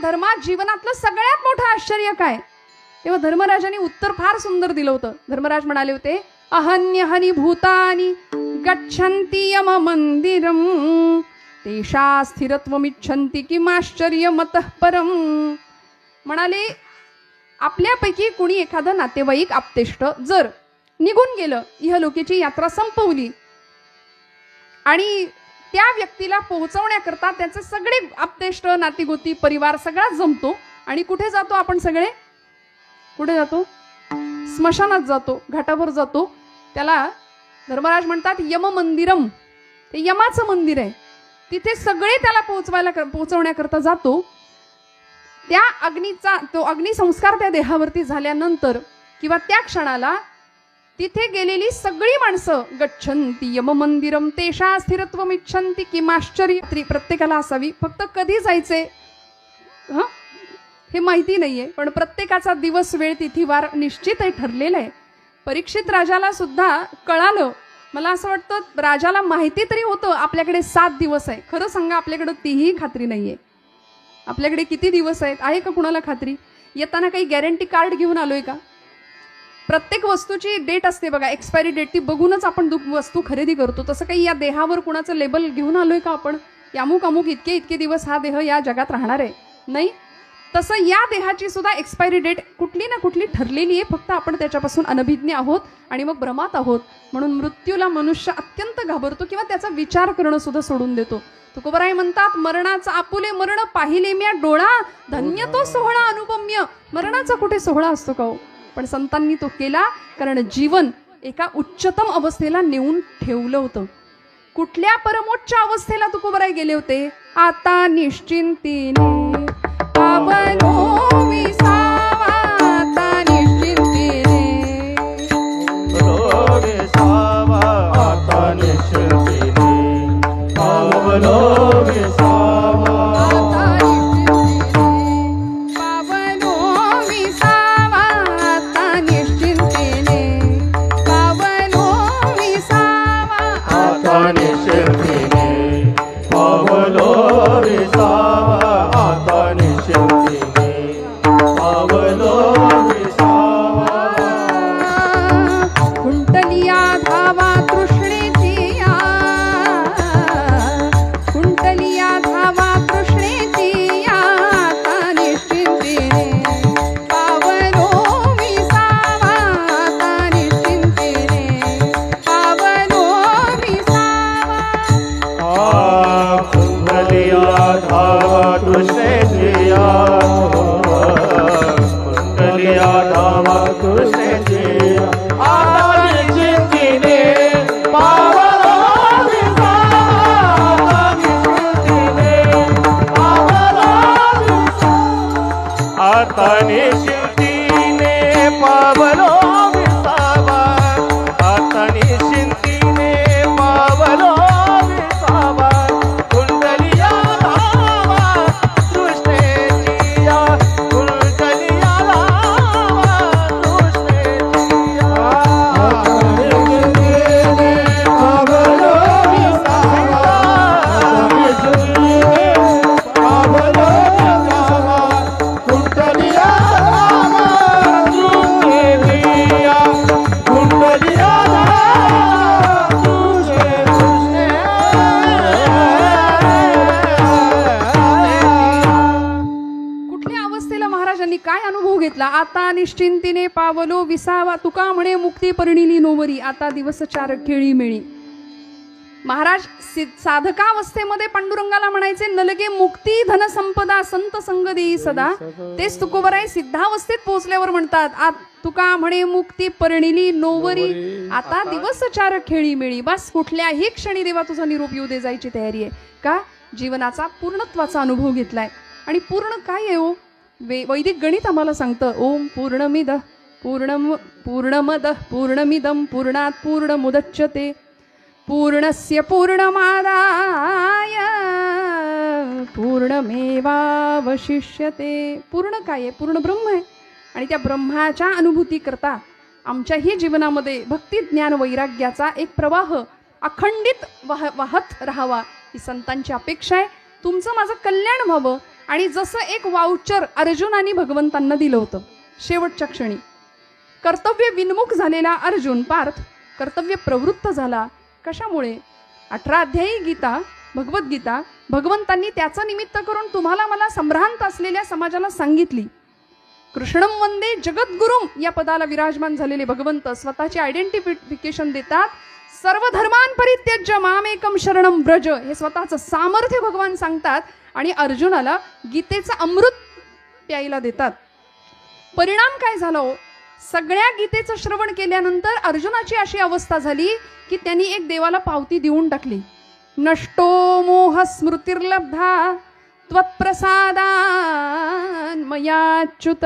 धर्मात जीवनातलं सगळ्यात मोठं आश्चर्य काय? तेव्हा धर्मराजाने उत्तर फार सुंदर दिलं होतं. धर्मराज म्हणाले होते, अहन्यहनी भूतानी गच्छन्ति यम मंदिरम तेषा स्थिरत्वमिच्छन्ति किमाश्चर्यमतः परम. म्हणाले, आपल्यापैकी कुणी एखादं नातेवाईक आप्तेष्ट जर निघून गेलं, इहलोकीची यात्रा संपवली आणि त्या व्यक्तीला पोहोचवण्याकरता त्याचे सगळे आप्तेष्ट नातीगोती परिवार सगळा जमतो आणि कुठे जातो आपण सगळे? कुठे जातो? स्मशानात जातो, घाटावर जातो. त्याला धर्मराज म्हणतात यम मंदिरम, ते यमाचं मंदिर आहे. तिथे सगळे त्याला पोहोचवण्याकरता जातो. त्या अग्नीचा तो अग्निसंस्कार त्या देहावरती झाल्यानंतर किंवा त्या क्षणाला तिथे गेलेली सगळी माणसं गच्छन्ति यम मंदिरम तेषा स्थिरत्वमिच्छन्ति किमाश्चर्य. प्रत्येकाला असावी, फक्त कधी जायचे हे माहिती नाहीये, पण प्रत्येकाचा दिवस वेळ तिथीवार निश्चित आहे, ठरलेला आहे. परीक्षित राजाला सुद्धा कळालं. मला असं वाटतं राजाला माहिती तरी होतं आपल्याकडे 7 दिवस आहे. खरं सांगा, आपल्याकडे तीही खात्री नाहीये. आपल्याकडे किती दिवस आहेत आहे का कुणाला खात्री? येताना काही गॅरंटी कार्ड घेऊन आलोय का? प्रत्येक वस्तूची डेट असते बघा, एक्सपायरी डेट, ती बघूनच आपण वस्तू खरेदी करतो. तसं काही या देहावर कुणाचं लेबल घेऊन आलोय का आपण? अमुक अमुक इतके इतके दिवस हा देह या जगात राहणार आहे? नाही. तसं या देहाची सुद्धा एक्सपायरी डेट कुठली ना कुठली ठरलेली आहे, फक्त आपण त्याच्यापासून अनभिज्ञ आहोत आणि मग भ्रमात आहोत. म्हणून मृत्यूला मनुष्य अत्यंत घाबरतो किंवा त्याचा विचार करणं सुद्धा सोडून देतो. तुकोबराय म्हणतात, मरणाचा आपुले मरण पाहिले म्या डोळा, धन्य तो सोहळा अनुपम्य. मरणाचा कुठे सोहळा असतो का हो? पण संतांनी तो केला, कारण जीवन एका उच्चतम अवस्थेला नेऊन ठेवलं होतं. कुठल्या परमोच्च अवस्थेला तुकोबराय गेले होते? आता निश्चिंतीने पावलो विसावा, आता निश्चिंतीने विसावा, आता निश्चिंतीने पावलो विसावा, आता निश्चिंतीने पावलो विसावा, आता निश्चिंतीने पावलो विसावा, आता निश्चिंतीने पावलो विसावा, आता निश्चिंतीने पावलो विसावा. कुंटलिया धावा तृष्णेची या, कुंटलिया धावा तृष्णेची या, आता निश्चिंतीने पावलो विसावा, आता निश्चिंतीने पावलो विसावा. कुंडलिया धावा कृष्णेची या, कुंडलिया धावा कृष्णेची या, आता निश्चिंतीने पावलो विसावा, आता निश्चिंतीने पावलो विसावा, आता निश्चिंतीने पावलो विसावा. कुंडलिया धावा कृष्णेची या, कुंडलिया धावा कृष्णेची या, आता निश्चिंतीने पावलो विसावा, आता निश्चिंतीने पावलो विसावा. कुंडलिया धावा कृष्णेची या, कुंडलिया धावा कृष्णेची कुठल्या अवस्थेला महाराजांनी काय अनुभव घेतला? आता निश्चिंतीने पावलो विसावा, तुका म्हणे मुक्ती परिणिली नोवरी, आता दिवस चार खेळी मिळी. महाराज साधकावस्थेमध्ये पांडुरंगाला म्हणायचे, नलगे मुक्ती धनसंपदा संत संग देई सदा. तेच तुकोबराय सिद्धावस्थेत पोहोचल्यावर म्हणतात, तुका म्हणे मुक्ती परिणिली नोवरी, आता दिवस चार खेळी मिळी. बस कुठल्याही क्षणी देवा तुझा निरोप येऊ दे, जायची तयारी आहे. का? जीवनाचा पूर्णत्वाचा अनुभव घेतलाय. आणि पूर्ण काय आहे हो? वैदिक गणित आम्हाला सांगतं, ओम पूर्णमिद पूर्णमद पूर्णमिदम पूर्णात पूर्णमुदच्यते पूर्णस्य पूर्णमादाय पूर्णमेवावशिष्यते. पूर्ण काय आहे? पूर्ण ब्रह्म आहे. आणि त्या ब्रह्माच्या अनुभूती करता आमच्याही जीवनामध्ये भक्ती ज्ञान वैराग्याचा एक प्रवाह अखंडित वाहत राहावा, ही संतांची अपेक्षा आहे. तुमचं माझं कल्याण व्हावं आणि जसं एक वाउचर अर्जुनाने भगवंतांना दिलं होतं शेवटच्या क्षणी, कर्तव्य विन्मुख झालेला अर्जुन पार्थ कर्तव्य प्रवृत्त झाला. कशामुळे? 18 अध्यायी गीता, भगवद्गीता भगवंतांनी त्याचं निमित्त करून तुम्हाला मला संभ्रांत असलेल्या समाजाला सांगितली. कृष्णम वंदे जगद्गुरुम या पदाला विराजमान झालेले भगवंत स्वतःचे आयडेंटिफिकेशन देतात. सर्व धर्मान परित्यज्य मामेकम शरणम व्रज हे स्वतःचं सामर्थ्य भगवान सांगतात आणि अर्जुनाला गीतेचं अमृत प्यायला देतात. परिणाम काय झाला हो? सगळ्या गीतेचं श्रवण केल्यानंतर अर्जुनाची अशी अवस्था झाली की त्यांनी एक देवाला पावती देऊन टाकली. नष्टो मोह स्मृतिर्लब्धा त्वत्प्रसादान मयाच्युत.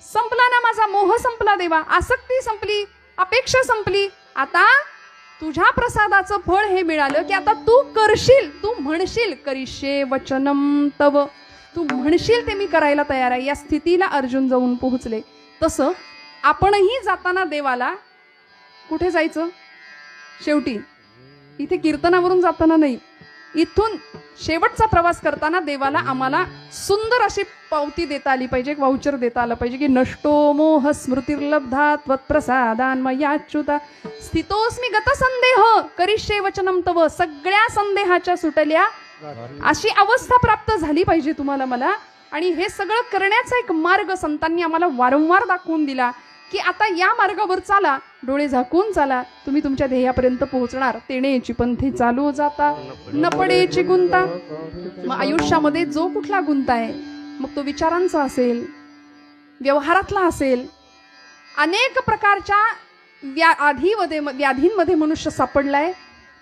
संपला ना माझा मोह, संपला देवा, आसक्ती संपली, अपेक्षा संपली. आता तुझ्या प्रसादाचं फळ हे मिळालं की आता तू करशील, तू म्हणशील, करिष्ये वचनम तव, तू म्हणशील ते मी करायला तयार आहे. या स्थितीला अर्जुन जाऊन पोहोचले. तसं आपणही जाताना देवाला कुठे जायचं? शेवटी इथे कीर्तनावरून जाताना नाही, इथून शेवटचा प्रवास करताना देवाला आम्हाला सुंदर अशी पावती देता आली पाहिजे, एक वाउचर देता आलं पाहिजे की नष्टो मोह स्मृतिर्लब्धा त्वत्प्रसादान मयाच्युता स्थितोस्मी गतसंदेह करिष्ये वचनम तव. सगळ्या संदेहाच्या सुटल्या अशी अवस्था प्राप्त झाली पाहिजे तुम्हाला मला. आणि हे सगळं करण्याचा एक मार्ग संतांनी आम्हाला वारंवार दाखवून दिला की आता या मार्गावर चाला, डोळे झाकून चाला, तुम्ही तुमच्या ध्येयापर्यंत पोहोचणार. तेणेची पंथी चालू जाता न पडेची गुंता. मग आयुष्यामध्ये जो कुठला गुंता आहे, मग तो विचारांचा असेल, व्यवहारातला असेल, अनेक प्रकारच्या व्याधींमध्ये मनुष्य सापडलाय.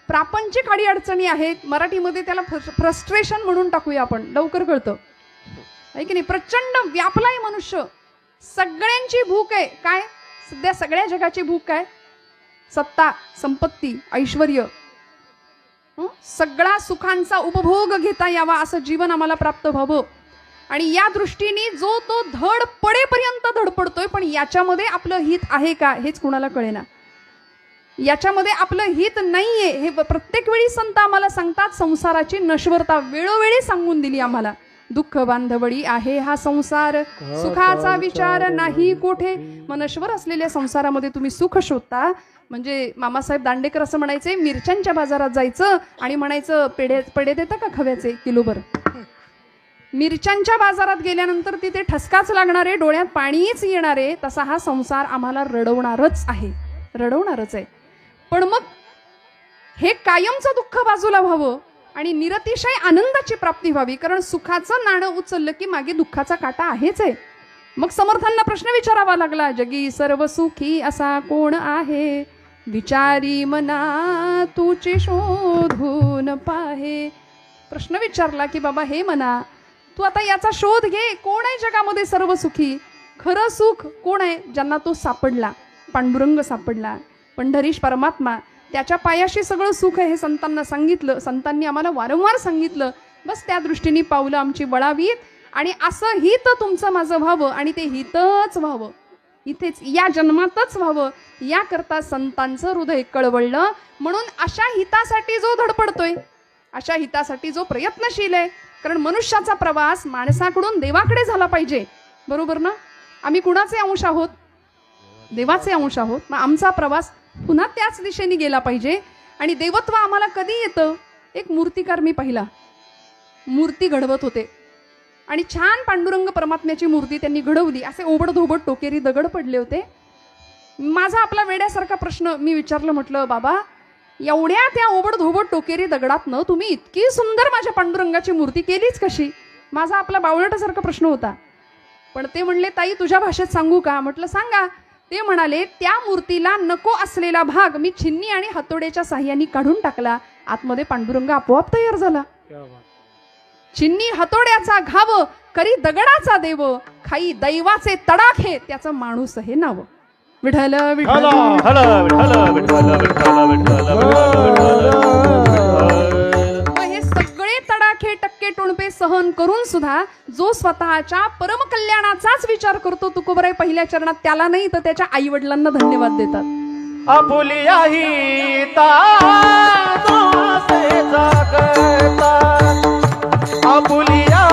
प्रापंचिक अडीअडचणी आहेत, मराठीमध्ये त्याला फ्रस्ट्रेशन म्हणून टाकूया आपण, लवकर कळतं आहे की नाही. प्रचंड व्यापलाय मनुष्य, सगळ्यांची भूक आहे. काय सध्या सगळ्या जगाची भूक काय? सत्ता, संपत्ती, ऐश्वर्य, सगळा सुखांचा उपभोग घेता यावा असं जीवन आम्हाला प्राप्त व्हावं. आणि या दृष्टीने जो तो धड पडेपर्यंत धडपडतोय, पण याच्यामध्ये आपलं हित आहे का हेच कुणाला कळेना. याच्यामध्ये आपलं हित नाहीये हे प्रत्येक वेळी संत आम्हाला सांगतात. संसाराची नश्वरता वेळोवेळी सांगून दिली आम्हाला. दुःख बांधवडी आहे हा संसार, सुखाचा विचार नाही कोठे. मग नश्वर असलेल्या संसारामध्ये तुम्ही सुख शोधता. म्हणजे मामासाहेब दांडेकर असं म्हणायचे, मिरच्यांच्या बाजारात जायचं आणि म्हणायचं पेढे देता का खव्याचे किलोभर. मिरच्यांच्या बाजारात गेल्यानंतर तिथे ठसकाच लागणारे, डोळ्यात पाणीच येणारे. तसा हा संसार आम्हाला रडवणारच आहे, रडवणारच आहे. पण मग हे कायमचं दुःख बाजूला व्हावं आणि निरतिशय आनंदाची प्राप्ती व्हावी. कारण सुखाचं नाणं उचललं की मागे दुःखाचा काटा आहेच आहे. मग समर्थांना प्रश्न विचारावा लागला, जगी सर्व सुखी असा कोण आहे, विचारी मना तुचे शोधून पाहे. प्रश्न विचारला की बाबा हे मना, तू आता याचा शोध घे, कोण आहे जगामध्ये सर्व सुखी? खरं सुख कोण आहे? ज्यांना तो सापडला, पांडुरंग सापडला, पंढरीश परमात्मा, त्याच्या पायाशी सगळं सुख आहे हे संतांना सांगितलं. संतांनी आम्हाला वारंवार सांगितलं. बस त्या दृष्टीने पावलं आमची वळावीत आणि असं हित तुमचं माझं व्हावं आणि ते हितच व्हावं, इथेच या जन्मातच व्हावं याकरता संतांचं हृदय कळवळलं. म्हणून अशा हितासाठी जो धडपडतोय, अशा हितासाठी जो प्रयत्नशील आहे, कारण मनुष्याचा प्रवास माणसाकडून देवाकडे झाला पाहिजे, बरोबर ना? आम्ही कुणाचे अंश आहोत? देवाचे अंश आहोत. मग आमचा प्रवास पुन्हा त्याच दिशेने गेला पाहिजे. आणि देवत्व आम्हाला कधी येतं? एक मूर्तिकार मी पाहिला, मूर्ती घडवत होते आणि छान पांडुरंग परमात्म्याची मूर्ती त्यांनी घडवली. असे ओबडधोबड टोकेरी दगड पडले होते. माझा आपला वेड्यासारखा प्रश्न मी विचारलं, म्हटलं बाबा एवढ्या त्या ओबडधोबड टोकेरी दगडातनं तुम्ही इतकी सुंदर माझ्या पांडुरंगाची मूर्ती केलीच कशी? माझा आपला बावळटासारखा प्रश्न होता. पण ते म्हणले, ताई तुझ्या भाषेत सांगू का? म्हटलं सांगा. ते म्हणाले, त्या मूर्तीला नको असलेला भाग मी छिन्नी आणि हातोड्याच्या साह्याने काढून टाकला, आतमध्ये पांडुरंग आपोआप तयार झाला. छिन्नी हातोड्याचा घाव, करी दगडाचा देव, खाई दैवाचे तडाखे, त्याचं माणूस हे नाव. विठ्ठल विठ्ठल हे सगळे तडाखे टक्के टोणपे सहन करून सुद्धा जो स्वतःच्या परमकल्याणाचाच विचार करतो, तुकोबराय पहिल्या चरणात, त्याला नाही तर त्याच्या आई वडिलांना धन्यवाद देतात. आपुलिया हिता आपुलिया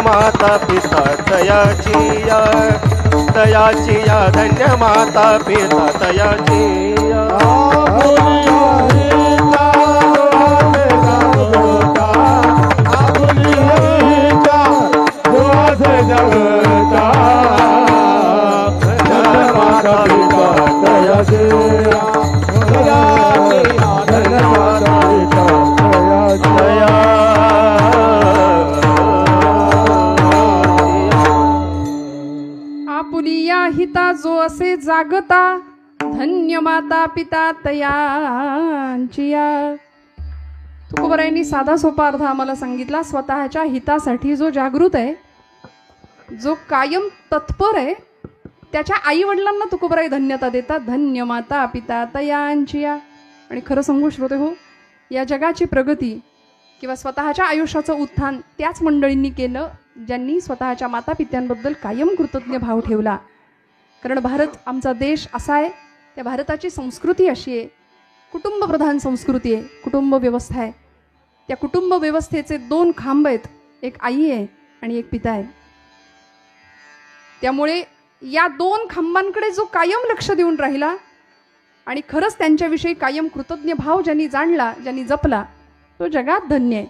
माता पिता तयाचिया तयाचिया धन्य माता पिता तयाचिया आपुलिया हिता जो असे जागता धन्य माता पिता तयांचिया. तुकोबरायांनी साधा सोपा अर्थ आम्हाला सांगितला. स्वतःच्या हितासाठी जो जागृत आहे, जो कायम तत्पर आहे, त्याच्या आई वडिलांना तुकोबराई धन्यता देतात. धन्य माता पिता तयांचिया. आणि खरं सांगू श्रोते हो, या जगाची प्रगती किंवा स्वतःच्या आयुष्याचं उत्थान त्याच मंडळींनी केलं ज्यांनी स्वतःच्या मातापित्यांबद्दल कायम कृतज्ञ भाव ठेवला. कारण भारत आमचा देश असा आहे, त्या भारताची संस्कृती अशी आहे, कुटुंबप्रधान संस्कृती आहे, कुटुंब व्यवस्था आहे. त्या कुटुंब व्यवस्थेचे दोन खांब आहेत, एक आई आहे आणि एक पिता आहे. त्यामुळे या दोन खांबांकडे जो कायम लक्ष देऊन राहिला आणि खरंच त्यांच्याविषयी कायम कृतज्ञ भाव ज्यांनी जाणला, ज्यांनी जपला, तो जगात धन्य आहे.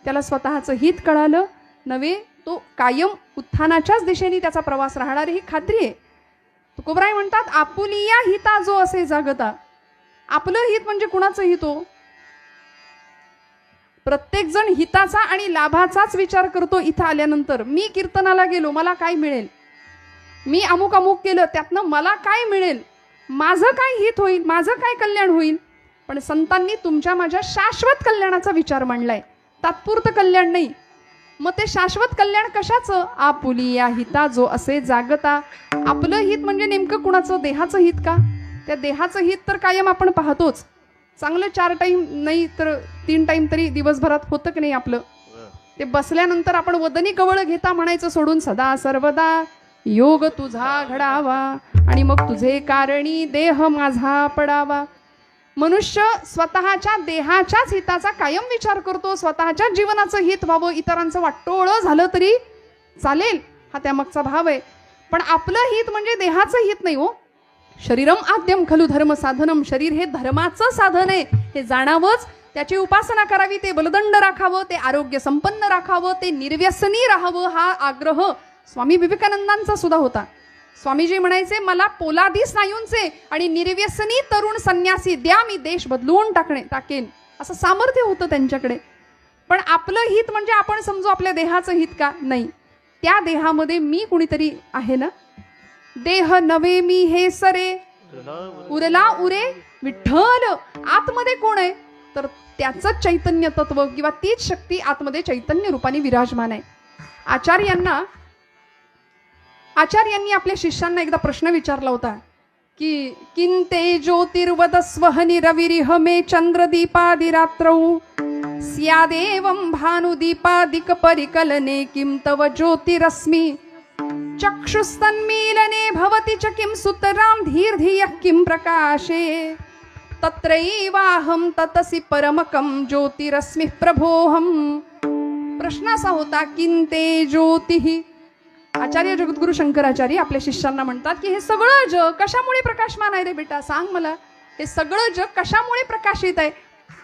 त्याला स्वतःचं हित कळालं नव्हे, तो कायम उत्थानाच्याच दिशेने त्याचा प्रवास राहणार ही खात्री आहे. तुकोबराय म्हणतात, आपुलिया हिता जो असे जागता. आपलं हित म्हणजे कुणाचं हित हो? प्रत्येक जण हिताचा आणि लाभाचाच विचार करतो. इथं आल्यानंतर मी कीर्तनाला गेलो, मला काय मिळेल, मी अमुक अमुक केलं त्यातनं मला काय मिळेल, माझं काय हित होईल, माझं काय कल्याण होईल. पण संतांनी तुमच्या माझ्या शाश्वत कल्याणाचा विचार मांडलाय, तात्पुरतं कल्याण नाही. मग ते शाश्वत कल्याण कशाचं? आपुलिया हिता जो असे जागता. आपलं हित म्हणजे नेमकं कुणाचं? देहाचं हित का? त्या देहाचं हित तर कायम आपण पाहतोच. चांगलं 4 टाईम नाही तर 3 टाईम तरी दिवसभरात होतं की नाही आपलं? ते बसल्यानंतर आपण वदनी कवळ घेता म्हणायचं सोडून सदा सर्वदा योग तुझा घडावा आणि मग तुझे कारणी देह माझा पडावा. मनुष्य स्वतःच्या देहाच्याच हिताचा कायम विचार करतो. स्वतःच्याच जीवनाचं हित व्हावं, इतरांचं वाटोळं झालं तरी चालेल, हा त्यामागचा भाव आहे. पण आपलं हित म्हणजे देहाचं हित नाही हो. शरीरम आद्यम खलु धर्म साधनम. शरीर हे धर्माचं साधन आहे हे जाणावंच, त्याची उपासना करावी, ते बलदंड राखावं, ते आरोग्य संपन्न राखावं, ते निर्व्यसनी राहावं, हा आग्रह स्वामी विवेकानंदांचा सुद्धा होता. स्वामीजी म्हणायचे, मला पोलादी स्नायूंचे आणि निर्व्यसनी तरुण संन्यासी द्या, मी देश बदलून टाकेन. असं सामर्थ्य होतं त्यांच्याकडे. पण आपलं हित म्हणजे आपण समजू आपल्या देहाचं हित का? नाही. त्या देहामध्ये मी कुणीतरी आहे ना. देह नवे मी हे सरे, उरला उरे विठ्ठल. आतमध्ये कोण आहे? तर त्याचं चैतन्य तत्व किंवा तीच शक्ती आतमध्ये चैतन्य रूपाने विराजमान आहे. आचार्यांनी आपल्या शिष्यांना एकदा प्रश्न विचारला होता की किंते ज्योतिर्वदस्वहनि रविरिह मे चंद्रदीपादिरात्रौ स्यादेवं भानुदीपादिक परिकलने किं तव ज्योतिरस्मि चक्षुस्तन्मीलने भवति च किं सुतरां धीर्धियः किं प्रकाशे तत्रैवाहं ततसि परमकं ज्योतिरस्मि प्रभोहम. प्रश्न असा होता, किंते ज्योतिः. आचार्य जगद्गुरु शंकराचार्य आपल्या शिष्यांना म्हणतात की हे सगळं जग कशामुळे प्रकाशमान आहे रे बेटा, सांग मला. हे सगळं जग कशामुळे प्रकाशित आहे?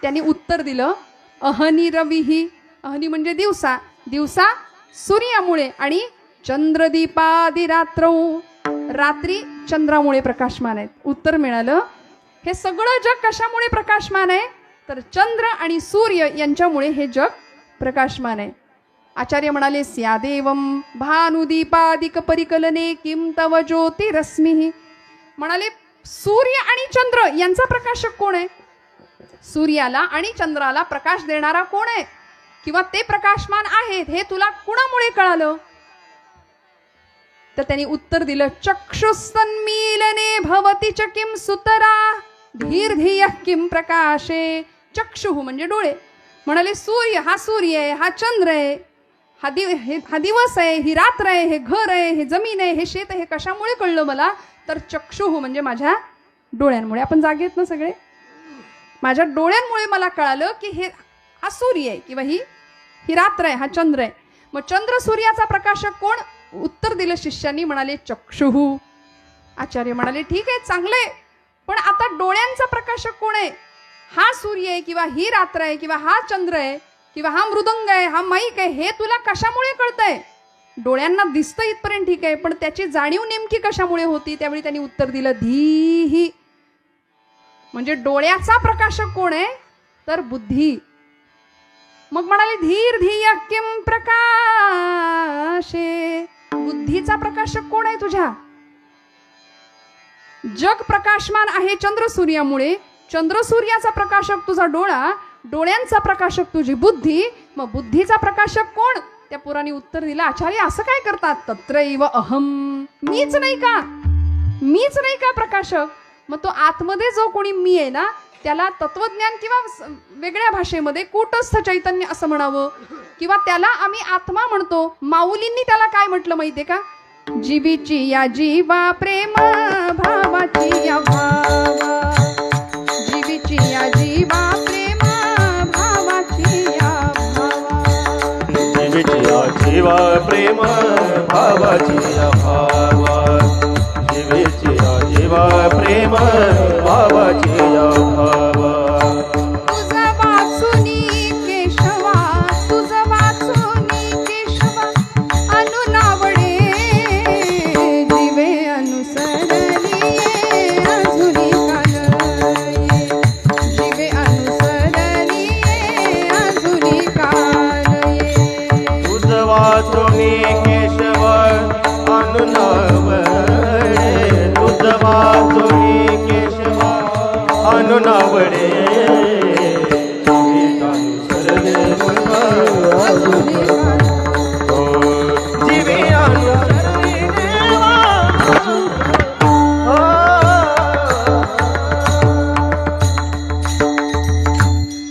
त्यांनी उत्तर दिलं, अहनि रविही. अहनि म्हणजे दिवसा, दिवसा सूर्यामुळे, आणि चंद्रदीपादि रात्रौ, रात्री चंद्रामुळे प्रकाशमान आहेत. उत्तर मिळालं, हे सगळं जग कशामुळे प्रकाशमान आहे? तर चंद्र आणि सूर्य यांच्यामुळे हे जग प्रकाशमान आहे. आचार्य म्हणाले, स्यादेवं भानुदीपादिक परिकलने किं तव ज्योतिरस्मिः. म्हणाले, सूर्य आणि चंद्र यांचा प्रकाशक कोण आहे? सूर्याला आणि चंद्राला प्रकाश देणारा कोण आहे? किंवा ते प्रकाशमान आहेत हे तुला कुणामुळे कळालं? तर त्यांनी उत्तर दिलं, चक्षुस्तन्मीलने भवति च किं सुतरा धीर्धियः किं प्रकाशे. चक्षुः म्हणजे डोळे. म्हणाले, सूर्य हा सूर्य आहे, हा चंद्र आहे, हा दिवस आहे, ही रात्र आहे, हे घर आहे, हे जमीन आहे, हे शेत आहे, हे कशामुळे कळलं मला? तर चक्षुः म्हणजे माझ्या डोळ्यांमुळे. आपण जागे आहेत ना सगळे? माझ्या डोळ्यांमुळे मला कळालं की हे हा सूर्य आहे किंवा ही रात्र आहे, हा चंद्र आहे. मग चंद्र सूर्याचा प्रकाशक कोण? उत्तर दिलं शिष्यांनी, म्हणाले चक्षुः. आचार्य म्हणाले, ठीक आहे, चांगले, पण आता डोळ्यांचा प्रकाशक कोण आहे? हा सूर्य आहे किंवा ही रात्र आहे किंवा हा चंद्र आहे किंवा हा मृदंग आहे, हा माईक आहे, हे तुला कशामुळे कळतंय? डोळ्यांना दिसतं इथपर्यंत ठीक आहे, पण त्याची जाणीव नेमकी कशामुळे होती? त्यावेळी त्यांनी उत्तर दिलं, धीही. म्हणजे डोळ्याचा प्रकाशक कोण आहे? तर बुद्धी. मग म्हणाले, धीर धिय किं प्रकाशे. बुद्धीचा प्रकाशक कोण आहे तुझ्या? जग प्रकाशमान आहे चंद्र सूर्यामुळे. चंद्र सूर्याचा प्रकाशक तुझा डोळा, डोळ्यांचा प्रकाशक तुझी बुद्धी. मग बुद्धीचा प्रकाशक कोण? त्या पुराणी उत्तर दिलं, आचार्य असं काय करतात? तत्रैव अहम. मीच नाही का? मीच नाही का प्रकाशक? मग तो आतमध्ये जो कोणी मी आहे ना, त्याला तत्वज्ञान किंवा वेगळ्या भाषेमध्ये कूटस्थ चैतन्य असं म्हणावं, किंवा त्याला आम्ही आत्मा म्हणतो. माऊलींनी त्याला काय म्हटलं माहितीये का? जीवीची या जीवा प्रेम भावाची या भावा, जीवीची या जीवा प्रेम भावाची या भावा, जीवीची या जीवा प्रेम भावाची या भावा, जीवीची या जीवा प्रेम भावाची या भावा. तुझं वाचुनी केशवा, तुझं वाचुनी केशवा अनुनावडे, जीवे अनुसरलिये अजुनी कालये, जीवे अनुसरलिये अजुनी कालये. तुझं वाचुनी केशव अनुनावडे, तुझं वाचुनी केशव अनुनावडे, जीवे अनुसरले देवा.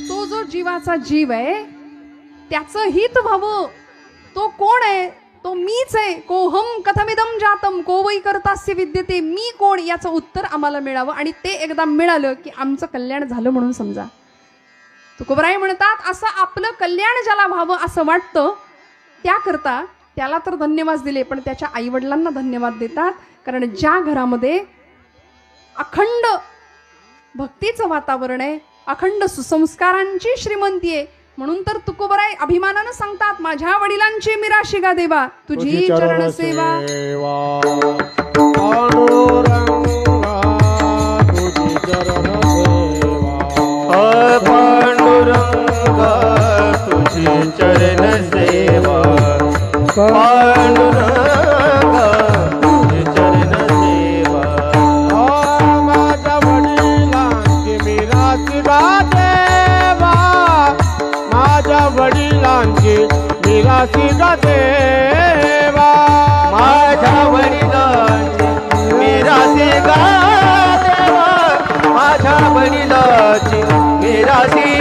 तो जो जीवाचा जीव आहे त्याचं हित व्हावं. तो कोण आहे? तो मीच आहे. कोहम कथमिदम जातम को वै कर्तास्य विद्यते. मी कोण याचं उत्तर आम्हाला मिळावं, आणि ते एकदा मिळालं की आमचं कल्याण झालं म्हणून समजा. तुकोबराय म्हणतात, असं आपलं कल्याण ज्याला व्हावं असं वाटतं त्याकरता त्याला तर धन्यवाद दिले, पण त्याच्या आईवडिलांना धन्यवाद देतात. कारण ज्या घरामध्ये अखंड भक्तीचं वातावरण आहे, अखंड सुसंस्कारांची श्रीमंती आहे, म्हणून तर तुकोबराय अभिमानानं सांगतात, माझ्या वडिलांची मिराशिगा देवा, तुझी चरण सेवा. पांडुरंगा तुझी चरण सेवा पांडुरंगा तुझी चरण सेवा पांडुरंगा तुझी चरण सेवा माझ्या वडिलांची मिरासी देवा माझ्या वडिलांची मिरासी देवा माझ्या वडिलांची मिरासी देवा माझ्या वडिलांची मिरासी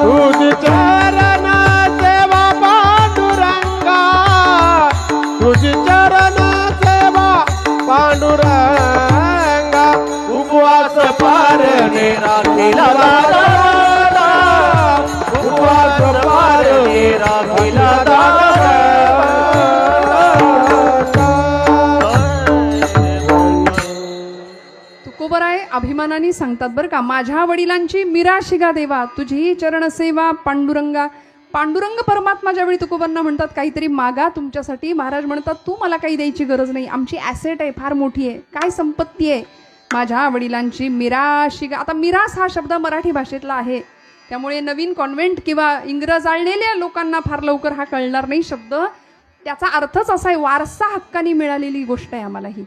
तुझी चरण सेवा पांडुरंगा तुझी चरण सेवा पांडुरंगा उपवास पारणे राखीला दादा उपवास पारणे राखीला दादा तुकोबराय अभिमानाने सांगतात बरं का, माझ्या वडिलांची मिराशिगा देवा तुझी चरण सेवा पांडुरंगा. पांडुरंग परमात्मा ज्यावेळी तुकोबांना म्हणतात काहीतरी मागा तुमच्यासाठी, महाराज म्हणतात तू मला काही द्यायची गरज नाही, आमची ॲसेट आहे फार मोठी आहे, काय संपत्ती आहे, माझ्या वडिलांची मिराशिगा. आता मिरास हा शब्द मराठी भाषेतला आहे, त्यामुळे नवीन कॉन्व्हेंट किंवा इंग्रज आळलेल्या लोकांना फार लवकर हा कळणार नाही शब्द. त्याचा अर्थच असा आहे, वारसा हक्काने मिळालेली गोष्ट आहे आम्हाला ही.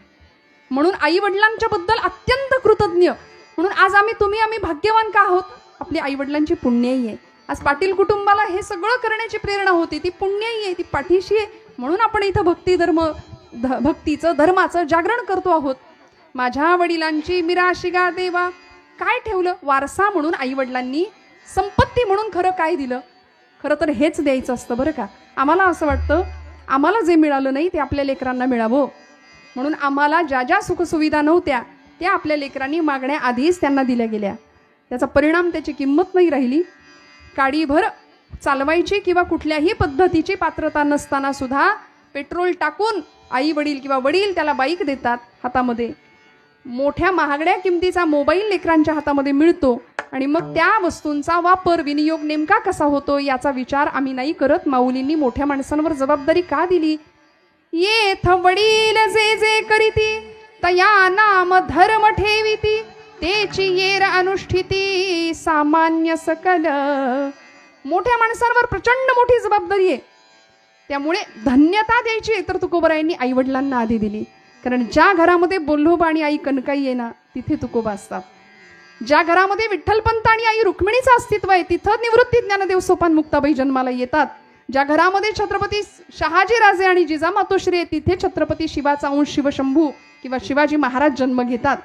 म्हणून आई वडिलांच्या बद्दल अत्यंत कृतज्ञ. म्हणून आज आम्ही भाग्यवान का आहोत, आपली आई वडिलांची पुण्याई आहे. आज पाटील कुटुंबाला हे सगळं करण्याची प्रेरणा होती, ती पुण्याई आहे, ती पाठीशी आहे. म्हणून आपण इथं भक्तीचं धर्माचं जागरण करतो आहोत. माझ्या वडिलांची मिराशिगा देवा. काय ठेवलं वारसा म्हणून आई वडिलांनी, संपत्ती म्हणून खरं काय दिलं, खरं तर हेच द्यायचं असतं बरं का. आम्हाला असं वाटतं आम्हाला जे मिळालं नाही ते आपल्या लेकरांना मिळावं, म्हणून आम्हाला ज्या ज्या सुखसुविधा नव्हत्या त्या आपल्या लेकरांनी मागण्याआधीच त्यांना दिल्या गेल्या. त्याचा परिणाम त्याची किंमत नाही राहिली. काडीभर चालवायची किंवा कुठल्याही पद्धतीची पात्रता नसताना सुद्धा पेट्रोल टाकून आई वडील किंवा वडील त्याला बाईक देतात हातामध्ये. मोठ्या महागड्या किमतीचा मोबाईल लेकरांच्या हातामध्ये मिळतो आणि मग त्या वस्तूंचा वापर विनियोग नेमका कसा होतो याचा विचार आम्ही नाही करत. माऊलींनी मोठ्या माणसांवर जबाबदारी का दिली. येथ वडील जे जे करीती तया नाम धर्म ठेविती तेची येर अनुष्ठिती सामान्य सकल. मोठ्या माणसांवर प्रचंड मोठी जबाबदारी आहे, त्यामुळे धन्यता द्यायची तर तुकोबारायांनी आई वडिलांना आधी दिली. कारण ज्या घरामध्ये बोल्होबा आणि आई कनकाई आहे ना तिथे तुकोबा असतात. ज्या घरामध्ये विठ्ठलपंत आणि आई रुक्मिणीचं अस्तित्व आहे तिथं निवृत्ती ज्ञानदेव सोपान मुक्ताबाई जन्माला येतात. ज्या घरामध्ये छत्रपती शहाजी राजे आणि जिजा मातोश्री आहे तिथे छत्रपती शिवाचा अंश शिवशंभू किंवा शिवाजी महाराज जन्म घेतात.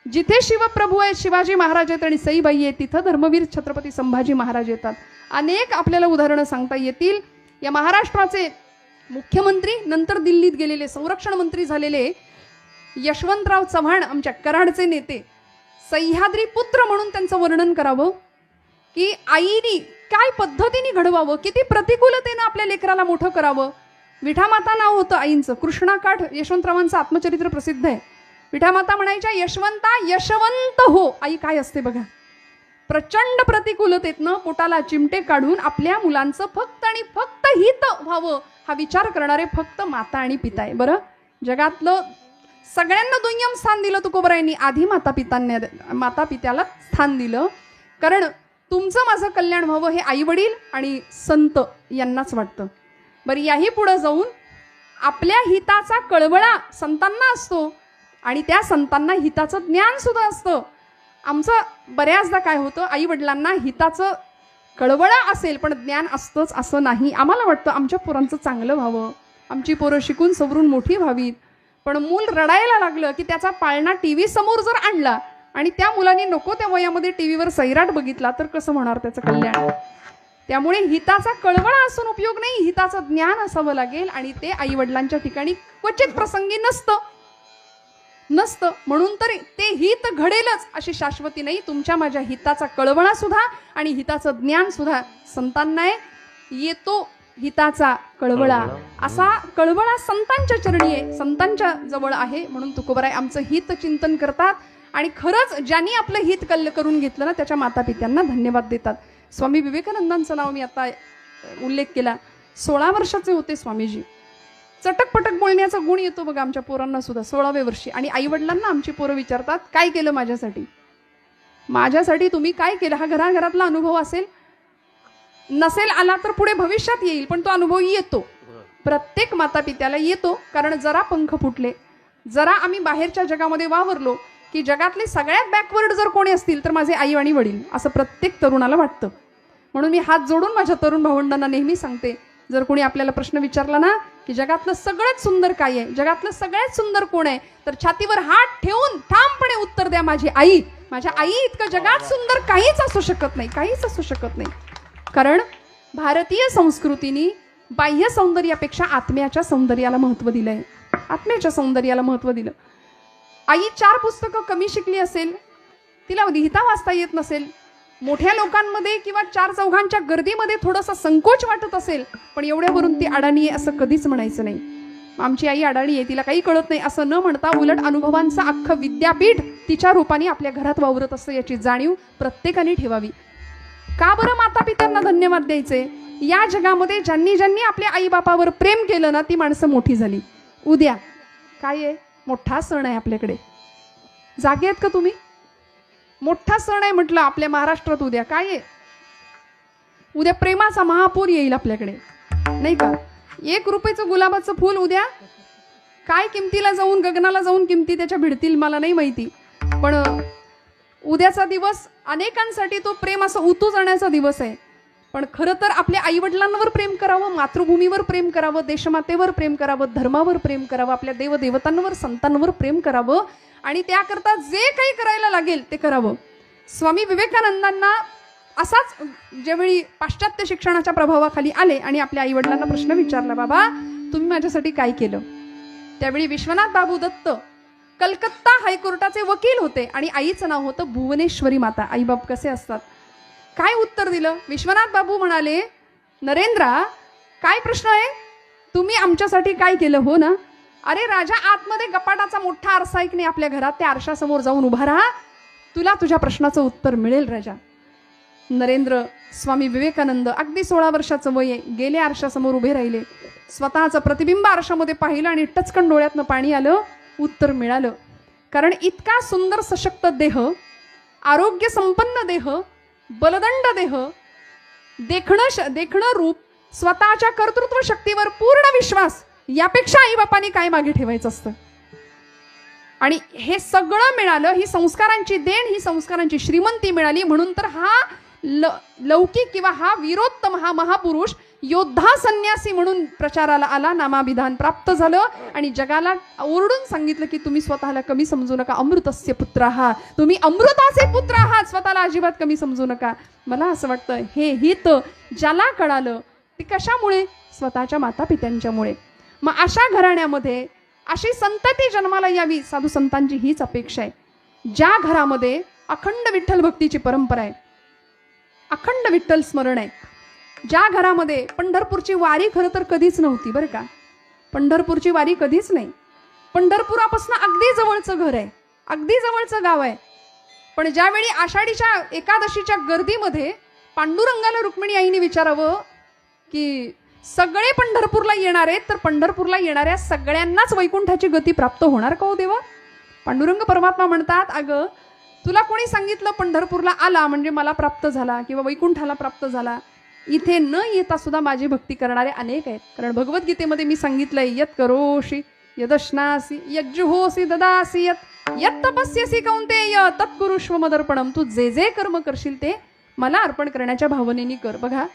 जिथे शिवप्रभू आहेत शिवाजी महाराज आहेत आणि सईबाई आहे तिथं धर्मवीर छत्रपती संभाजी महाराज येतात. अनेक आपल्याला उदाहरणं सांगता येतील. या महाराष्ट्राचे मुख्यमंत्री नंतर दिल्लीत गेलेले संरक्षण मंत्री झालेले यशवंतराव चव्हाण आमच्या कराडचे नेते, सह्याद्री पुत्र म्हणून त्यांचं वर्णन करावं की आईनी काय पद्धतीने घडवावं, किती प्रतिकूलतेनं आपल्या लेकराला मोठं करावं. विठामाता नाव होतं आईंचं. कृष्णाकाठ यशवंतरावांचं आत्मचरित्र प्रसिद्ध आहे. विठामाता म्हणायच्या यशवंता यशवंत हो. आई काय असते बघा, प्रचंड प्रतिकूलतेतनं पोटाला चिमटे काढून आपल्या मुलांचं फक्त आणि फक्त हित व्हावं हा विचार करणारे फक्त माता आणि पिता आहे. बरं, जगातलं सगळ्यांना दुय्यम स्थान दिलं तुकोबारायांनी, आधी माता पित्याला स्थान दिलं. कारण तुमचं माझं कल्याण व्हावं हे आई वडील आणि संत यांनाच वाटतं. बरं, याही पुढे जाऊन आपल्या हिताचा कळवळा संतांना असतो आणि त्या संतांना हिताचं ज्ञान सुद्धा असतं. आमचं बऱ्याचदा काय होतं, आई वडिलांना हिताचं कळवळा असेल पण ज्ञान असतंच असं नाही. आम्हाला वाटतं आमच्या पोरांचं चांगलं व्हावं, आमची पोरं शिकून सवरून मोठी व्हावीत. पण मूल रडायला लागलं की त्याचा पाळणा टीव्ही समोर जर आणला आणि त्या मुलांनी नको त्या वयामध्ये टीव्हीवर सैराट बघितला तर कसं होणार त्याचं कल्याण. त्यामुळे हिताचा कळवळा असून उपयोग नाही, हिताचं ज्ञान असावं लागेल आणि ते आई वडिलांच्या ठिकाणी क्वचित प्रसंगी नसतं. म्हणून तर ते हित घडेलच अशी शाश्वती नाही. तुमच्या माझ्या हिताचा कळवळा सुद्धा आणि हिताचं ज्ञान सुद्धा संतांना येतो. हिताचा कळवळा, असा कळवळा संतांच्या चरणी आहे, संतांच्या जवळ आहे. म्हणून तुकोबाराय आमचं हित चिंतन करतात आणि खरंच ज्यांनी आपलं हित करून घेतलं ना त्याच्या माता पित्यांना धन्यवाद देतात. स्वामी विवेकानंदांचं नाव मी आता उल्लेख केला. 16 वर्षाचे होते स्वामीजी. चटकपटक बोलण्याचा गुण येतो बघा आमच्या पोरांना सुद्धा 16व्या वर्षी. आणि आईवडिलांना आमची पोरं विचारतात काय केलं माझ्यासाठी. माझ्यासाठी तुम्ही काय केलं हा घराघरातला अनुभव असेल, नसेल आला तर पुढे भविष्यात येईल, पण तो अनुभव येतो प्रत्येक मातापित्याला येतो. कारण जरा पंख फुटले, जरा आम्ही बाहेरच्या जगामध्ये वावरलो की जगातले सगळ्यात बॅकवर्ड जर कोणी असतील तर माझे आई आणि वडील, असं प्रत्येक तरुणाला वाटतं. म्हणून मी हात जोडून माझ्या तरुण भावंडांना नेहमी सांगते, जर कोणी आपल्याला प्रश्न विचारला ना की जगातलं सगळ्यात सुंदर काय आहे, जगातलं सगळ्यात सुंदर कोण आहे, तर छातीवर हात ठेवून ठामपणे उत्तर द्या माझी आई. माझ्या आई इतकं जगात सुंदर काहीच असू शकत नाही, काहीच असू शकत नाही. कारण भारतीय संस्कृतीने बाह्य सौंदर्यापेक्षा आत्म्याच्या सौंदर्याला महत्त्व दिलंय, आत्म्याच्या सौंदर्याला महत्त्व दिलं. आई 4 पुस्तकं कमी शिकली असेल, तिला लिहिता वाचता येत नसेल, मोठ्या लोकांमध्ये किंवा 4 चौघांच्या गर्दीमध्ये थोडासा संकोच वाटत असेल, पण एवढ्यावरून ती अडाणी आहे असं कधीच म्हणायचं नाही. आमची आई अडाणी आहे, तिला काही कळत नाही असं न म्हणता उलट अनुभवांचं अख्खं विद्यापीठ तिच्या रूपाने आपल्या घरात वावरत असतं याची जाणीव प्रत्येकाने ठेवावी. का बरं माता पित्यांना धन्यवाद द्यायचे. या जगामध्ये ज्यांनी ज्यांनी आपल्या आईबापावर प्रेम केलं ना ती माणसं मोठी झाली. उद्या काय आहे, मोठा सण आहे आपल्याकडे. जागे आहेत का तुम्ही. मोठा सण आहे म्हटलं आपल्या महाराष्ट्रात. उद्या काय आहे, उद्या प्रेमाचा महापूर येईल आपल्याकडे, नाही का. 1 रुपयाचं गुलाबाचं फूल उद्या काय किमतीला जाऊन, गगनाला जाऊन किमती त्याच्या भिडतील मला नाही माहिती, पण उद्याचा दिवस अनेकांसाठी तो प्रेम असं उतू जाण्याचा दिवस आहे. पण खरं तर आपल्या आईवडिलांवर प्रेम करावं, मातृभूमीवर प्रेम करावं, देशमातेवर प्रेम करावं, धर्मावर प्रेम करावं, आपल्या देवदेवतांवर संतांवर प्रेम करावं, आणि त्याकरता जे काही करायला लागेल ते करावं. स्वामी विवेकानंदांना असाच ज्यावेळी पाश्चात्य शिक्षणाच्या प्रभावाखाली आले आणि आपल्या आईवडिलांना प्रश्न विचारला, बाबा तुम्ही माझ्यासाठी काय केलं. त्यावेळी विश्वनाथ बाबू दत्त कलकत्ता हायकोर्टाचे वकील होते आणि आईचं नाव होतं भुवनेश्वरी माता. आईबाप कसे असतात. काय उत्तर दिलं. विश्वनाथ बाबू म्हणाले, नरेंद्रा काय प्रश्न आहे, तुम्ही आमच्यासाठी काय केलं. हो ना. अरे राजा, आतमध्ये कपाटाचा मोठा आरसा आहे की नाही आपल्या घरात, त्या आरशासमोर जाऊन उभा राहा, तुला तुझ्या प्रश्नाचं उत्तर मिळेल राजा. नरेंद्र स्वामी विवेकानंद अगदी 16 वर्षाचं वय आहे, गेले आरशासमोर उभे राहिले, स्वतःचं प्रतिबिंब आरशामध्ये पाहिलं आणि टचकन डोळ्यातनं पाणी आलं. उत्तर मिळालं. कारण इतका सुंदर सशक्त देह, आरोग्य संपन्न देह, बलदंड देह, देखणं रूप, स्वतःच्या कर्तृत्व शक्तीवर पूर्ण विश्वास, यापेक्षा आई बापांनी काय मागे ठेवायचं असतं. आणि हे सगळं मिळालं. ही संस्कारांची देण, ही संस्कारांची श्रीमंती मिळाली. म्हणून तर हा लौकिक किंवा हा वीरोत्तम, हा महापुरुष योद्धा संन्यासी म्हणून प्रचाराला आला, नामाभिधान प्राप्त झालं आणि जगाला ओरडून सांगितलं की तुम्ही स्वतःला कमी समजू नका, अमृतस्य पुत्र आहात, तुम्ही अमृताचे पुत्र आहात, स्वतःला अजिबात कमी समजू नका. मला असं वाटतं हे हित ज्याला कळालं ते कशामुळे, स्वतःच्या माता पित्यांच्यामुळे. मग अशा घराण्यामध्ये अशी संतती जन्माला यावी, साधू संतांची हीच अपेक्षा आहे. ज्या घरामध्ये अखंड विठ्ठल भक्तीची परंपरा आहे, अखंड विठ्ठल स्मरण आहे, ज्या घरामध्ये पंढरपूरची वारी खरं तर कधीच नव्हती बरं का, पंढरपूरची वारी कधीच नाही, पंढरपुरापासून अगदी जवळचं घर आहे, अगदी जवळचं गाव आहे. पण ज्यावेळी आषाढीच्या एकादशीच्या गर्दीमध्ये पांडुरंगाला रुक्मिणी आईने विचारावं की सगळे पंढरपूरला येणार आहेत, तर पंढरपूरला येणाऱ्या सगळ्यांनाच वैकुंठाची गती प्राप्त होणार का हो देवा. पांडुरंग परमात्मा म्हणतात, अगं तुला कोणी सांगितलं पंढरपूरला आला म्हणजे मला प्राप्त झाला किंवा वैकुंठाला प्राप्त झाला. इथे न येता सुद्धा माझी भक्ती करणारे अनेक आहेत. कारण भगवद्गीतेमध्ये मी सांगितलंय, यत करोषि यदश्नासी यज्जुहोसी ददासी यत तपस्यसी कौंतेय तत्कुरुष्व मदर्पणम. तू जे जे कर्म करशील ते मला अर्पण करण्याच्या भावनेने कर. बघा,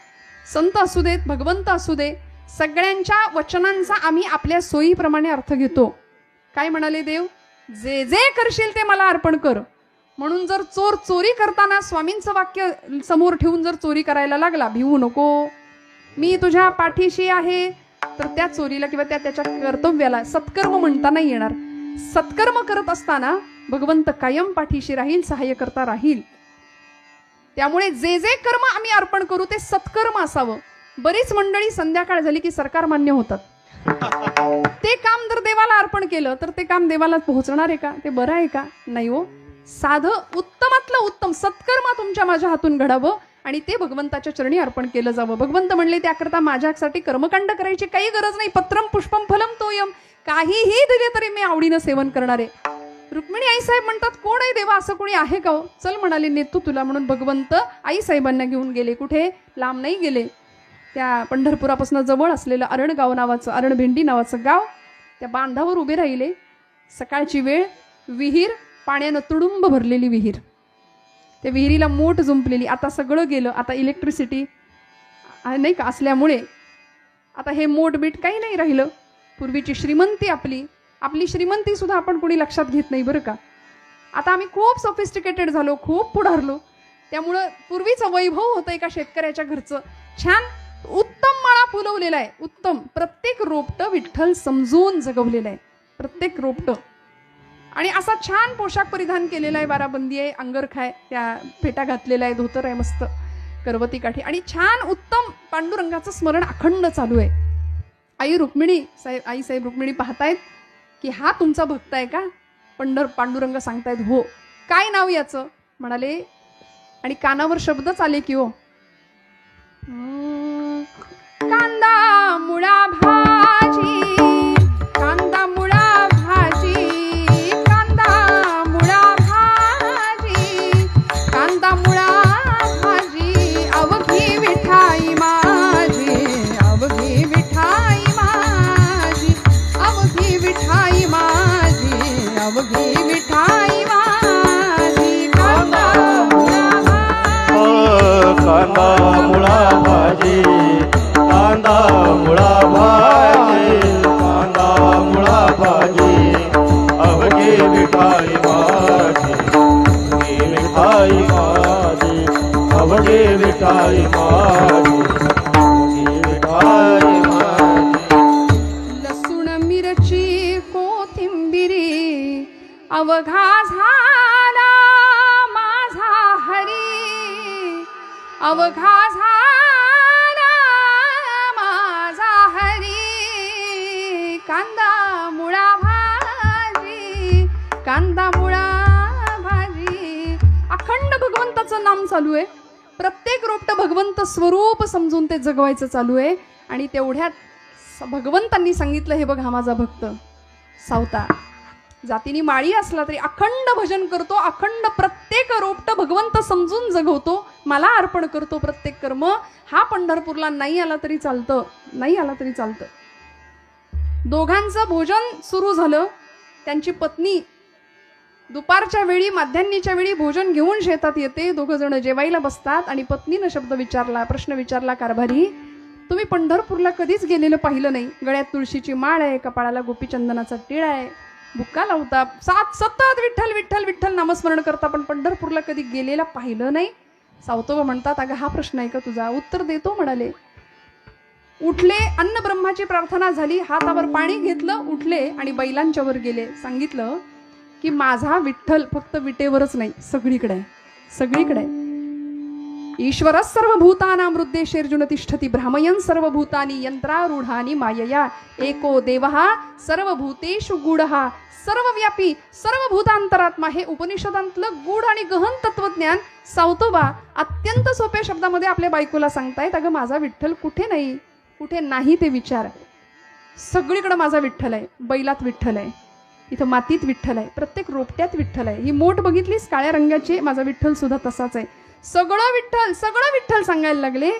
संत असू देत, भगवंत असू दे, सगळ्यांच्या वचनांचा आम्ही आपल्या सोयीप्रमाणे अर्थ घेतो. काय म्हणाले देव, जे जे करशील ते मला अर्पण कर. म्हणून जर चोर चोरी करताना स्वामींचं वाक्य समोर ठेवून जर चोरी करायला लागला, भिवू नको, मी तुझ्या पाठीशी आहे, तर त्या चोरीला किंवा त्याच्या कर्तव्याला सत्कर्म म्हणता नाही येणार. सत्कर्म करत असताना भगवंत कायम पाठीशी राहील, सहाय्य करता राहील. त्यामुळे जे जे कर्म आम्ही अर्पण करू ते सत्कर्म असावं. बरीच मंडळी संध्याकाळ झाली की सरकार मान्य होतात. ते काम जर देवाला अर्पण केलं तर ते काम देवाला पोहोचणार आहे का, ते बरं आहे का, नाही हो. साधं उत्तमातलं उत्तम सत्कर्म तुमच्या माझ्या हातून घडावं आणि ते भगवंताच्या चरणी अर्पण केलं जावं. भगवंत म्हणले त्याकरता माझ्यासाठी कर्मकांड करायची काही गरज नाही. पत्रम पुष्पम फलम तोयम, काहीही दिले तरी मी आवडीनं सेवन करणार आहे. रुक्मिणी आईसाहेब म्हणतात कोण आहे देवा, असं कोणी आहे का हो? चल म्हणाले नेतो तुला. म्हणून भगवंत आईसाहेबांना घेऊन गेले. कुठे? लांब नाही गेले, त्या पंढरपुरापासून जवळ असलेलं अरणगाव नावाचं, अरणभेंडी नावाचं गाव, त्या बांधावर उभे राहिले. सकाळची वेळ, विहीर, पाण्यानं तुडुंब भरलेली विहीर, त्या विहिरीला मोठ जुंपलेली. आता सगळं गेलं, आता इलेक्ट्रिसिटी नाही का असल्यामुळे आता हे मोठ बीट काही नाही राहिलं. पूर्वीची श्रीमंती आपली श्रीमंती सुद्धा आपण कोणी लक्षात घेत नाही बरं का. आता आम्ही खूप सोफिस्टिकेटेड झालो, खूप पुढारलो. त्यामुळं पूर्वीचं वैभव होतं एका शेतकऱ्याच्या घरचं. छान उत्तम मळा फुलवलेला आहे, उत्तम. प्रत्येक रोपटं विठ्ठल समजून जगवलेलं आहे, प्रत्येक रोपटं. आणि असा छान पोशाख परिधान केलेला आहे, बाराबंदी आहे, अंगरखा आहे, त्या फेटा घातलेला आहे, धोतर आहे मस्त, करवती काठी, आणि छान उत्तम पांडुरंगाचं स्मरण अखंड चालू आहे. आई साहेब रुक्मिणी पाहतायत की हा तुमचा भक्त आहे का? पांडुरंग सांगतायत हो. काय नाव याचं? म्हणाले, आणि कानावर शब्दच आले की हो, कांदा मुळा भाजी, कांदा मुळा भाजी, कांदा मुळा भाजी, कांदा मुळा भाजी, अवघी विठाई माझी, अवघी विठाई माझी, अवघी विठाई माझी, अवघी विठाई माझी, कांदा मुळा भाजी, कांदा मुळा भाजी, कांदा मुळा भाजी, अवघी मिठाई माझी, अवघी मिठाई माझी, अवघी मिठाई माझी, अवघी मिठाई माझी. लसूण मिरची कोथिंबिरी अवघा झाला माझा हरी, अवघा झाला माझा हरी, कांदा मुळा भाजी, कांदा मुळा भाजी. अखंड भगवंताचं नाम चालू आहे. प्रत्येक रोपट भगवंत स्वरूप समजून ते जगवायचं चालू आहे. आणि तेवढ्यात भगवंतांनी सांगितलं, हे बघ हा माझा भक्त सावता, जातीने माळी असला तरी अखंड भजन करतो, अखंड प्रत्येक रोपट भगवंत समजून जगवतो, मला अर्पण करतो प्रत्येक कर्म. हा पंढरपूरला नाही आला तरी चालतं, नाही आला तरी चालतं. दोघांचं भोजन सुरू झालं. त्यांची पत्नी दुपारच्या वेळी, माध्यान्नीच्या वेळी भोजन घेऊन शेतात येते. दोघं जण जेवायला बसतात आणि पत्नीनं प्रश्न विचारला, कारभारी तुम्ही पंढरपूरला कधीच गेलेलं पाहिलं नाही. गळ्यात तुळशीची माळ आहे, कपाळाला गोपीचंदनाचा टिळा आहे, बुक्का लावता, सतत विठ्ठल विठ्ठल विठ्ठल नामस्मरण करता, पण पंढरपूरला कधी गेलेला पाहिलं नाही. सावतोबा म्हणतात, अगं हा प्रश्न आहे का तुझा? उत्तर देतो म्हणाले. उठले, अन्न ब्रह्माची प्रार्थना झाली, हातावर पाणी घेतलं, उठले आणि बैलांच्या वर गेले. सांगितलं की माझा विठ्ठल फक्त विटेवरच नाही, सगळीकडे आहे, सगळीकडे आहे. ईश्वर सर्वभूतानां हृद्देशेर्जुन तिष्ठति भ्रामयन् सर्वभूतानि यंत्रारूढानि मायया एको देवः सर्वभूतेषु गूढः सर्वव्यापी सर्वभूतांतरात्मा. हे उपनिषदांतलं गूढ आणि गहन तत्वज्ञान सावतोबा अत्यंत सोप्या शब्दामध्ये आपल्या बायकोला सांगतायत. अगं माझा विठ्ठल कुठे नाही, कुठे नाही ते विचार. सगळीकडे माझा विठ्ठल आहे. बैलात विठ्ठल आहे, इथं मातीत विठ्ठल आहे, प्रत्येक रोपट्यात विठ्ठल आहे. ही मोठ बघितलीस काळ्या रंगाची, माझा विठ्ठल सुद्धा तसाच आहे. सगळं विठ्ठल सांगायला लागले.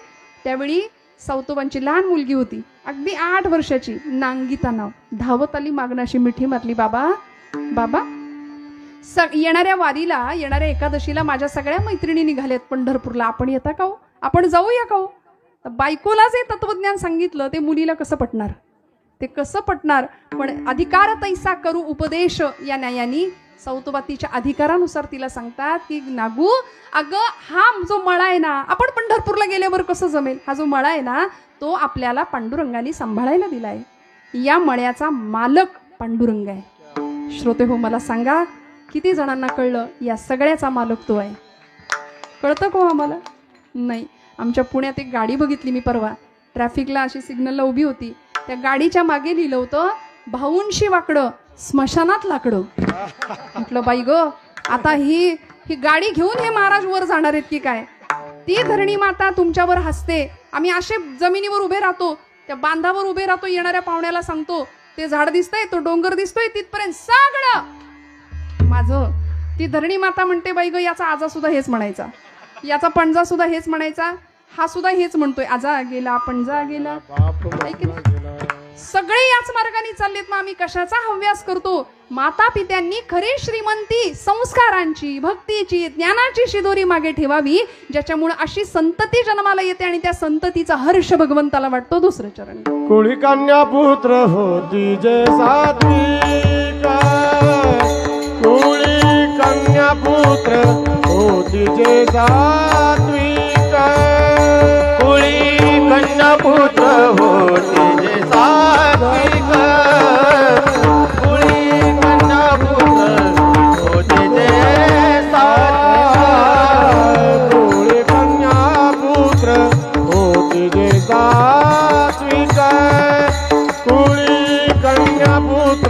त्यावेळी सावतोबांची लहान मुलगी होती, अगदी 8 वर्षाची, नांगिता नाव. धावत आली, मागणाशी मिठी मारली, बाबा बाबा. येणाऱ्या वारीला, येणाऱ्या एकादशीला माझ्या सगळ्या मैत्रिणी निघाल्यात पंढरपूरला, आपण येता का हो? आपण जाऊया का हो? बायकोला जे तत्वज्ञान सांगितलं ते मुलीला कसं पटणार? ते कसं पटणार? पण अधिकार तैसा करू उपदेश या न्यायानी सावतोबा तिच्या अधिकारानुसार तिला सांगतात की नागू, अगं हा जो मळा आहे ना, आपण पंढरपूरला गेल्यावर कसं जमेल? हा जो मळा आहे ना, तो आपल्याला पांडुरंगाने सांभाळायला दिलाय. या मळ्याचा मालक पांडुरंग आहे. श्रोते हो, मला सांगा किती जणांना कळलं? या सगळ्याचा मालक तो आहे. कळतं का आम्हाला? नाही. आमच्या पुण्यात एक गाडी बघितली मी परवा, ट्रॅफिकला अशी सिग्नलला उभी होती. त्या गाडीच्या मागे लिहिलं होतं, भाऊंशी वाकडं स्मशानात लाकडं. म्हटलं बाई ग, आता ही गाडी घेऊन हे महाराज वर जाणार आहेत की काय? ती धरणी माता तुमच्यावर हसते. आम्ही असे जमिनीवर उभे राहतो, त्या बांधावर उभे राहतो, येणाऱ्या पाहुण्याला सांगतो ते झाड दिसतंय, तो डोंगर दिसतोय, तिथपर्यंत सगळं माझं. ती धरणी माता म्हणते बाई ग, याचा आजा सुद्धा हेच म्हणायचा, याचा पणजा सुद्धा हेच म्हणायचा, हा सुद्धा हेच म्हणतोय, आजा गेला पणजा गेला. ऐक ना, सगळे याच मार्गाने चाललेत, मग आम्ही कशाचा हव्यास करतो? माता पित्यांनी खरी श्रीमंती संस्कारांची, भक्तीची, ज्ञानाची शिदोरी मागे ठेवावी, ज्याच्यामुळे अशी संतती जन्माला येते आणि त्या संततीचा हर्ष भगवंताला वाटतो. दुसरं चरण. कुळी कन्या पुत्र होती जे सात्विक, कुळी कन्या पुत्र होती जे सात्विक, कुळी कन्या पुत्र होती जे सात्विक, कुळी कन्या पुत्र होती जे सात्विक, कुळी कन्या पुत्र होती जे सात्विक, कुळी कन्या पुत्र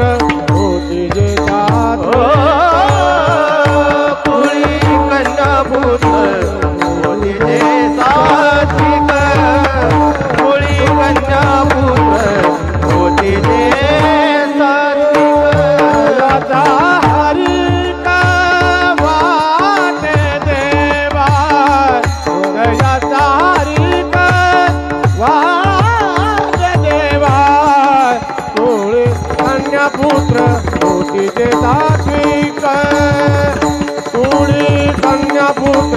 होती जे सात्विक, कुळी कन्या पुत्र होती जे सात्विक, कुळी कन्या पुत्र होती जे सात्विक. याचा हरी का वाटे देवा, याचा हरी का वाटे देवा, कुळी कन्या पुत्र होती जे सात्विक, कुळी कन्या पुत्र